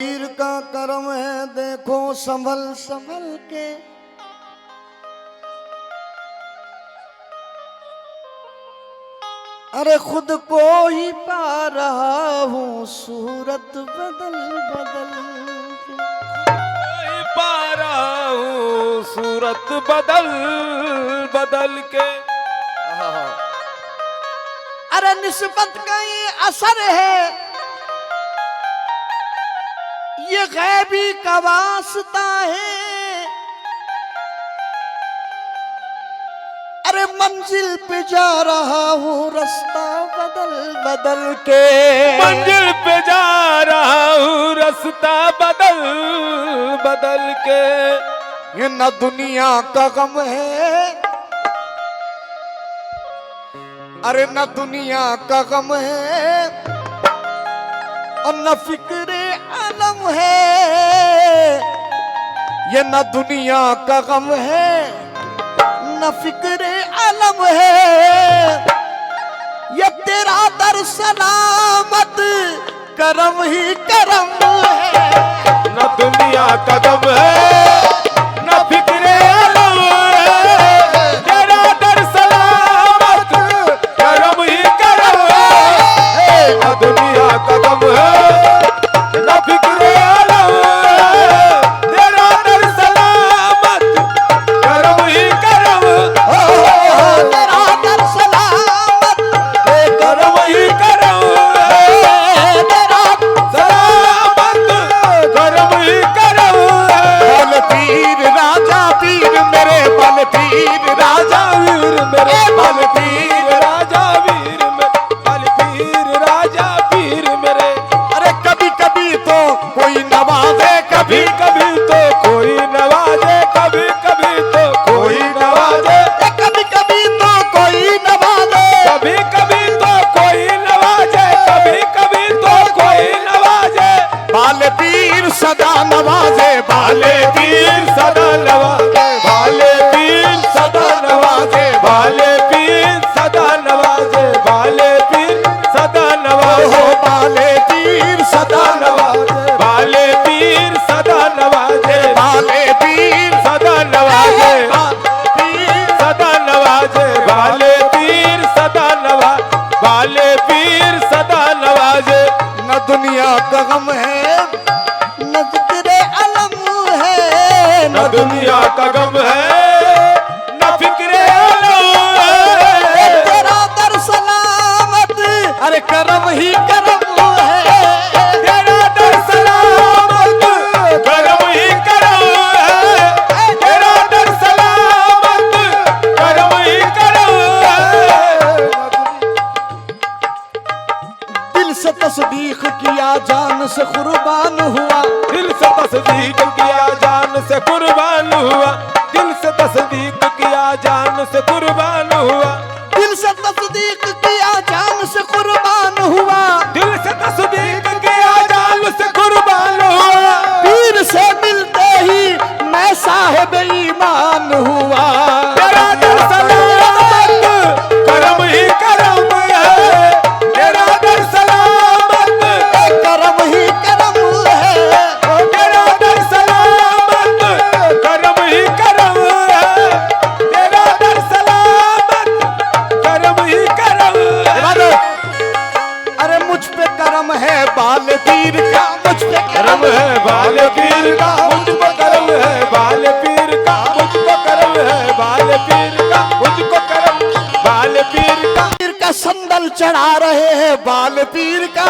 पीर का करम है देखो संभल संभल के। अरे खुद को ही पा रहा हूँ सूरत बदल बदल के। पा रहा हूँ सूरत बदल बदल के। अरे निस्बत का ये असर है, ये गैबी का वास्ता है। अरे मंजिल पे जा रहा हूँ रास्ता बदल बदल के। मंजिल पे जा रहा हूँ रास्ता बदल बदल के। ये न दुनिया का गम है, अरे न दुनिया का गम है और न फिक्रे आलम है। ये न दुनिया का गम है न फिक्रे आलम है। ये तेरा दर सलामत करम ही करम है। न दुनिया का गम है न फिक्रे आलम है। तेरा दर सलामत करम ही करम है। न दुनिया का गम है न फिक्रे आलम है। तेरा दर सलामत करम ही करम है। तेरा दर सलामत करम ही करम है। तेरा सलामत करम ही करम है। बल पीर राजा पीर मेरे बल पीर राजा वीर मेरे बल पीर राजा वीर मेरे बल पीर राजा वीर मेरे। अरे कभी कभी तो कोई नवाजे कभी कभी तो कोई नवाजे कभी कभी तो कोई नवाजे कभी कभी तो कोई नवाजे कभी कभी तो कोई नवाजे कभी कभी तो कोई नवाजे। बाल पीर सदा नवाजे बाले पीर सदा नवाजे बाले पीर सदा नवाजे बाले पीर सदा नवाजे बाले पीर सदा नवाजे बाले पीर सदा नवाजे बाले पीर सदा नवाजे बाले पीर सदा नवाजे पीर सदा नवाजे बाले पीर सदा नवाजे बाले पीर सदा नवाजे। न दुनिया का गम है न जिक्रे अलम है। न दुनिया का गम है न फिक्रे आलम है। तेरा दर सलामत अरे करम ही करम है। तेरा दर सलामत करम ही करम है। तेरा दर सलामत करम ही करम है। दिल से तस्दीक किया जान से कुर्बान हुआ। दिल से तस्दीक किया जान से कुर्बान हुआ। दिल से तस्दीक किया जान से कुर्बान हुआ। दिल से तस्दीक किया जान से कुर्बान हुआ। दिल से तस्दीक किया जान से कुर्बान हुआ। पीर से मिलते ही मैं साहिब ईमान हुआ। तेरा दर सलामत करम ही करम है। तेरा दर सलामत करम ही करम है। तेरा दर सलामत करम ही करम है। तेरा दर सलामत करम ही करम है। अरे मुझ पे करम है बाल पीर का मुझ पे करम है बाल पीर का मुझको करम है बाल पीर का मुझको करम है बाल पीर का मुझको करम बाल पीर का। पीर का संदल चढ़ा रहे हैं बाल पीर का।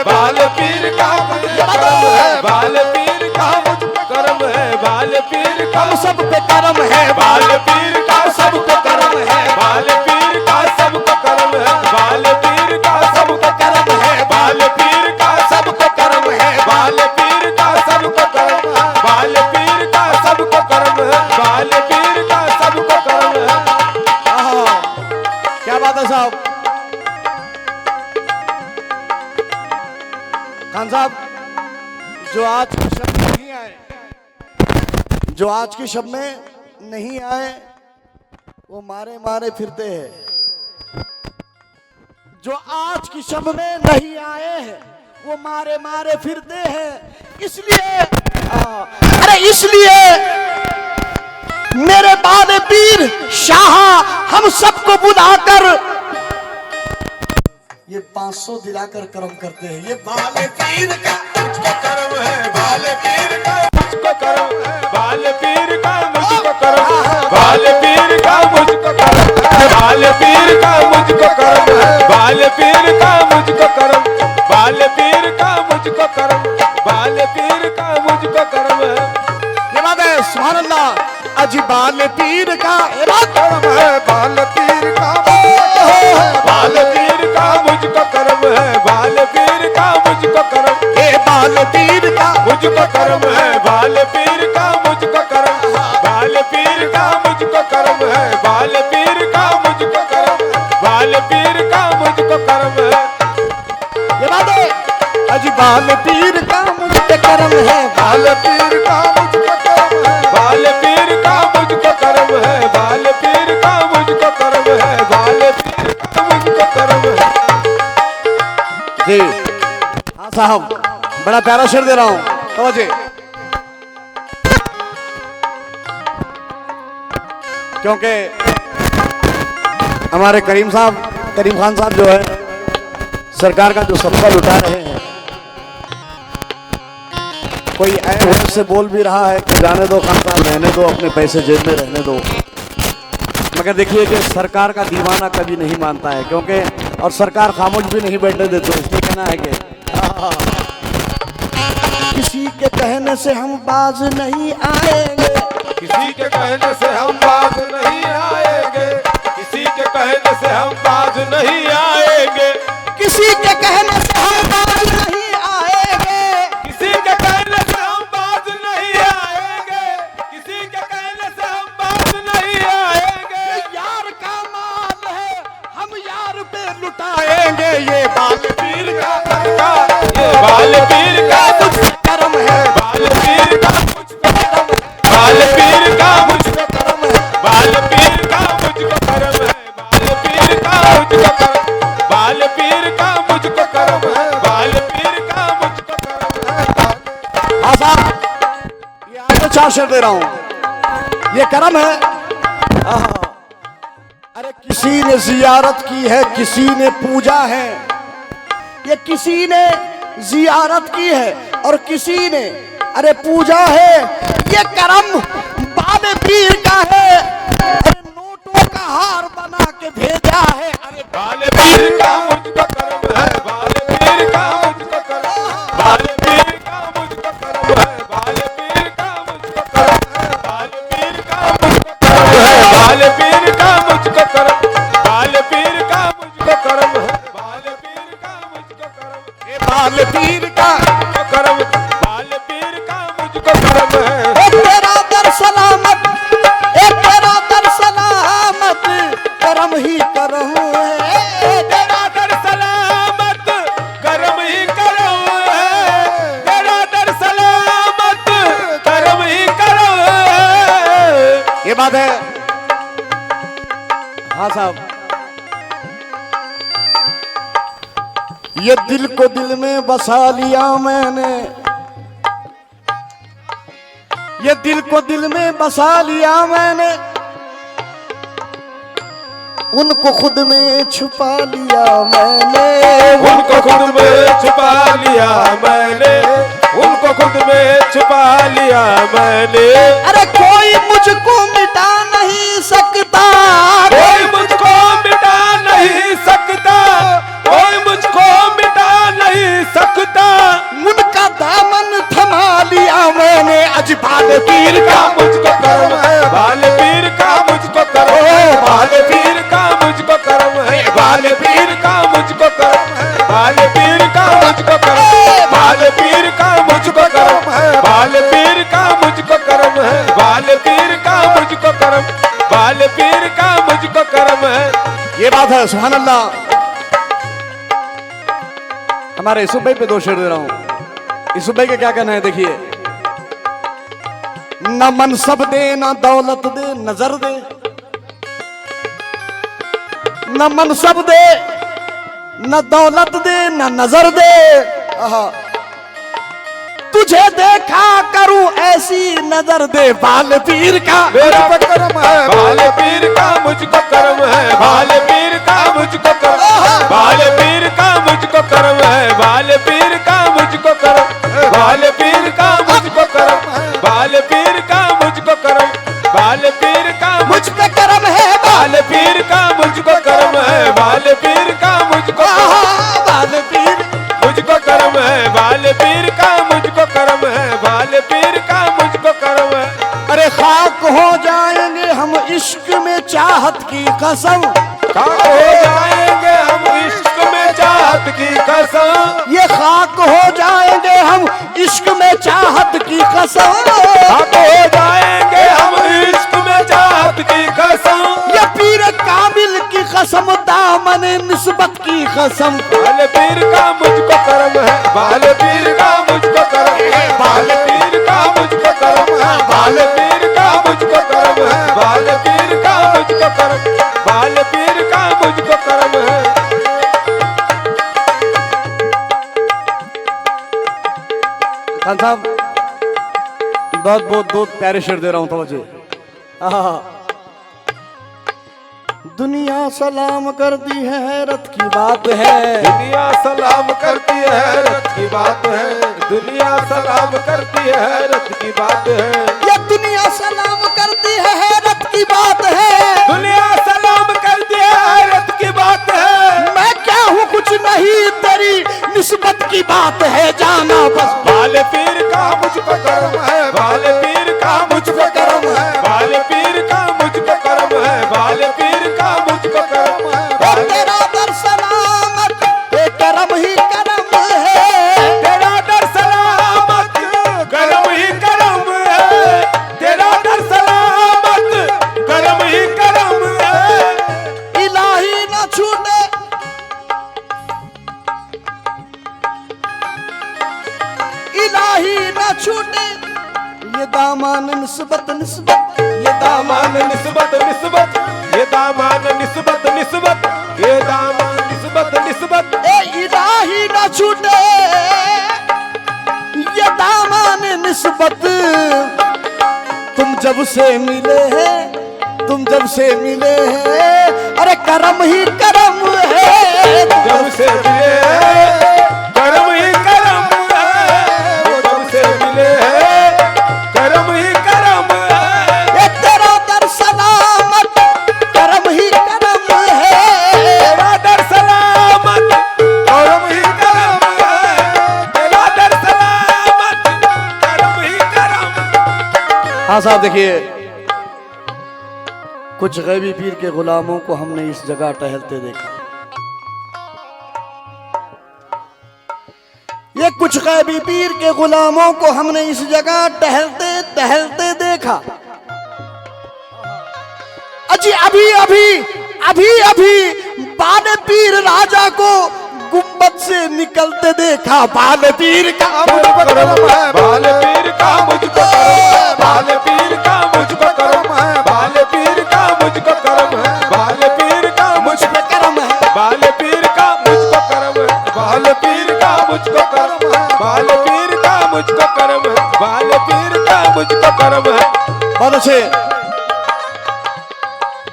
बाल पीर का मुझको करम है बाल पीर का मुझको करम है बाल पीर का। हम सब पे करम है बाल पीर का सबको करम है बाल पीर का सबको करम है बाल पीर का सबको करम है बाल पीर का सबको करम है बाल पीर का सबको करम है बाल पीर का सबको करम है बाल पीर का सबको करम है। आहा, क्या बात है साहब। खान साहब जो आज के शब्द नहीं आए, जो आज के शब्द में नहीं आए वो मारे मारे फिरते हैं। जो आज की शब्द में नहीं आए हैं वो मारे मारे फिरते हैं। इसलिए अरे इसलिए मेरे बाले पीर शाह हम सबको बुलाकर ये 500 दिलाकर कर्म करते हैं। ये बाले पीर का मुझको कर्म है, बाल पीर का मुझको कर्म है, बाल पीर का मुझको कर्म है, बाल पीर का मुझको कर्म है, बाल पीर का मुझको कर्म है, बाल पीर का मुझको कर्म, बाल पीर का मुझको कर्म, बाल पीर का मुझको कर्म है। ये बात है, सुभान अल्लाह। अजी बाले पीर का कर्म है, बाल पीर का मुझको कर्म है, बाल पीर का मुझको कर्म है, बाल पीर का मुझको कर्म, ए बाल पीर का मुझको कर्म है, बाल पीर का मुझको कर्म, बाल पीर का मुझको कर्म है, बाल पीर का मुझको कर्म, बाल पीर का मुझको कर्म है। ये बात है, अजी बाल पीर का मुझ पे कर्म है। बाल पीर का मुझको कर्म है, बाल पीर का मुझको कर्म है, बाल पीर का मुझको कर्म है, बाल पीर का मुझको कर्म है। जी हाँ साहब, बड़ा प्यारा शेर दे रहा हूँ, समझे। क्योंकि हमारे करीम खान साहब जो है सरकार का जो सबका लुटा रहे हैं, कोई ऐसे से बोल भी रहा है कि जाने दो खान साहब, रहने दो, अपने पैसे जेब में रहने दो। मगर देखिए कि सरकार का दीवाना कभी नहीं मानता है, क्योंकि और सरकार खामोश भी नहीं बैठने देते। इसलिए कहना है कि किसी के कहने से हम बाज नहीं आएंगे, किसी के कहने से हम बाज नहीं आएंगे, किसी के कहने से हम बाज नहीं आएंगे, किसी के कहने से हम बाज नहीं आएंगे, किसी के कहने से हम बाज नहीं आएंगे, किसी के कहने से हम बाज नहीं आएंगे। यार का माल है हम यार पे लुटाएंगे। ये बाल पीर का ये बाल पीर का मुझ कर्म है, बाल पीर का मुझको कर्म है, बाल पीर का मुझको कर्म है। बाल पीर का मुझको कर्म है, बाल पीर का मुझको कर्म, बाल पीर का मुझको कर्म है, बाल पीर का मुझको कर्म है। हाँ साहब, ये आपको 4 शेर दे रहा हूँ, ये कर्म है। अरे किसी ने जियारत की है, किसी ने पूजा है, ये किसी ने जियारत की है और किसी ने अरे पूजा है। ये कर्म बाले पीर का है, अरे नोटों का हार बना के भेजा है। अरे बाल पीर का मुझको कर्म है, बाल पीर का मुझको कर्म, बाल पीर का मुझको कर्म है, बाल पीर का मुझको कर्म है, बाल पीर का मुझको कर्म है, बाल पीर का मुझको कर्म, बाल पीर का मुझको कर्म है, बाल पीर का मुझको कर्म, ये बाल पीर का कर्म, बाल पीर का मुझको कर्म है। ए तेरा दर सलामत, ए तेरा दर सलामत, कर्म ही कर्म है। तेरा दर सलामत कर्म ही कर्म है, तेरा दर सलामत कर्म ही कर्म है। ये बात है। हाँ साहब, ये दिल को दिल में बसा लिया मैंने, ये दिल को दिल में बसा लिया मैंने, उनको खुद में छुपा लिया मैंने, उनको खुद में छुपा लिया मैंने, उनको खुद में छुपा लिया मैंने। अरे कोई मुझको मिटा नहीं सकता, कोई मुझको मिटा नहीं सकता, कोई मुझको मिटा नहीं सकता। उनका दामन थमा लिया मैंने। अज बाल पीर का मुझको कर्म है, बाल पीर का मुझको कर्म है, बाल पीर का मुझको कर्म है, बाल पीर का मुझको कर्म है, बाल पीर का मुझको कर्म है, बाल पीर का मुझको कर्म है, बाल पीर का मुझको कर्म है, बाल पीर का मुझको कर्म, बाल पीर का मुझको कर्म है। ये बात है, सुभान अल्लाह। हमारे यूसुफ भाई पे 2 शेर दे रहा हूं। यूसुफ भाई का क्या कहना है, देखिए। न मनसब दे, न दौलत दे, नजर दे, न मनसब दे, न दौलत दे, न नजर दे, आहा। तुझे देखा करूं ऐसी नजर दे बाल पीर का मेरे पे करम है बाल पीर का मुझको करम है बाल पीर का मुझको करम बाल पीर का मुझको करम है बाल पीर का मुझको करम बाल पीर का मुझको करम बाल पीर का मुझको करम बाल पीर का मुझ पे करम है बाल पीर का मुझको करम है बाल पीर का मुझको बाल पीर मुझको करम है बाल पीर का मुझको करम है बाल पीर का मुझको करम है। अरे खाक हो जाएंगे हम इश्क में चाहत की कसम खाक हो जाएंगे हम इश्क में चाहत की कसम ये खाक हो जाएंगे हम इश्क में चाहत की कसम खाक हो जाएंगे हम इश्क में चाहत की कसम ये पीर कामिल की कसम दामन निस्बत की कसम बाल पीर का मुझको करम है बाल पीर का मुझको करम है बाल पीर का मुझको करम है बाल पीर का मुझको करम है बाल पीर का मुझको करम बाल पीर का मुझको करम है। खान साहब बहुत प्यारे शेर दे रहा हूं तवज्जो। दुनिया सलाम करती है हैरत की बात है दुनिया सलाम करती है हैरत की बात है दुनिया सलाम करती है हैरत की बात है ये दुनिया सलाम करती है हैरत की बात है दुनिया सलाम करती है हैरत की बात है मैं क्या हूँ कुछ नहीं तेरी निस्बत की बात है जाना बस बाल पीर का मुझको करम है बाल पीर का मुझको करम है बाल पीर का मुझको करम है बाल पीर का मुझको करम है और तेरा दर सलामत ये करम ही करम है तेरा दर सलामत करम ही करम है तेरा दर सलामत करम ही करम है। इलाही न छूटे इलाही न छूटे ये दामान निस्बत निस्बत ये दामान निस्बत निस्बत ये दामान निस्बत निस्बत ये दामान निस्बत निस्बत ए इलाही न छूटे ये दामान निस्बत तुम जब से मिले हैं तुम जब से मिले हैं अरे करम ही करम है जब से मिले हैं करम ही करम है वो जब से मिले हैं करम ही करम है ये तेरा दर सलामत करम ही करम है तेरा दर सलामत करम ही करम है तेरा दर सलामत करम ही करम। हाँ साहब देखिए कुछ गैबी पीर के गुलामों को हमने इस जगह टहलते देखा ये कुछ गैबी पीर के गुलामों को हमने इस जगह टहलते टहलते देखा अजी अभी अभी अभी अभी बाल पीर राजा को गुम्बद से निकलते देखा बाल पीर का मुझको करम है बाल पीर का मुझको करम है बाल पीर का मुझको करम है बाल पीर का मुझको करम है बाल पीर का मुझ पे करम है बाल पीर का मुझको करम है बाल पीर का मुझको करम है बाल पीर का मुझको करम है बाल पीर का मुझको करम है। बहुत अच्छे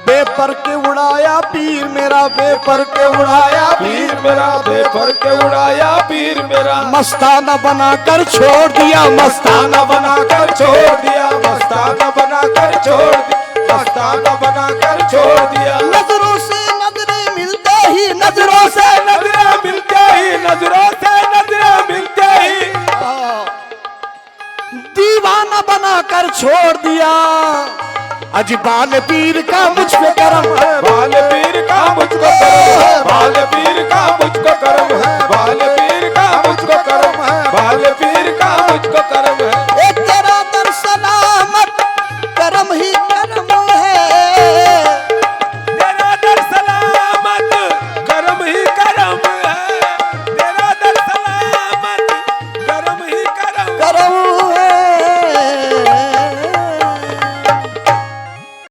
बेपर के उड़ाया पीर मेरा बेपर के उड़ाया पीर मेरा बेपर के उड़ाया पीर मेरा मस्ताना बनाकर छोड़ दिया मस्ताना बनाकर छोड़ दिया मस्ताना बनाकर छोड़ दिया मस्ताना बनाकर छोड़ दिया नजरों से नजरें मिलते ही नजरों से नजरें मिलते ही नजरों से नजरें मिलते ही दीवाना बनाकर छोड़ दिया अजी बाल पीर का मुझ पे करम है बाल पीर का मुझको करम है बाल